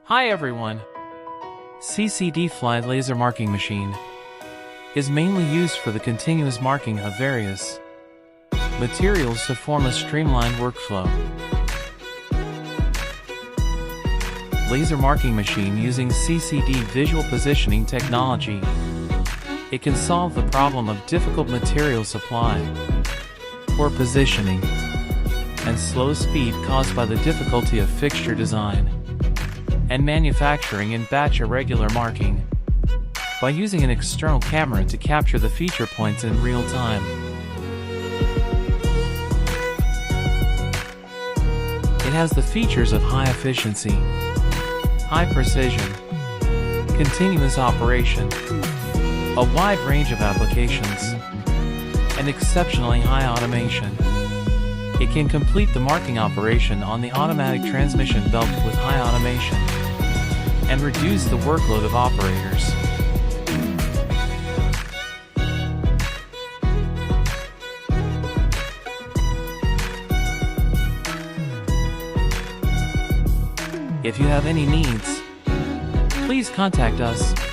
Hi everyone! CCD Fly Laser marking machine is mainly used for the continuous marking of various materials to form a streamlined workflow. Laser marking machine using CCD visual positioning technology. It can solve the problem of difficult material supply, poor positioning, and slow speed caused by the difficulty of fixture design and manufacturing in batch irregular marking, by using an external camera to capture the feature points in real time. It has the features of high efficiency, high precision, continuous operation, a wide range of applications, and exceptionally high automation. It can complete the marking operation on the automatic transmission belt with high automation and reduce the workload of operators. If you have any needs, please contact us.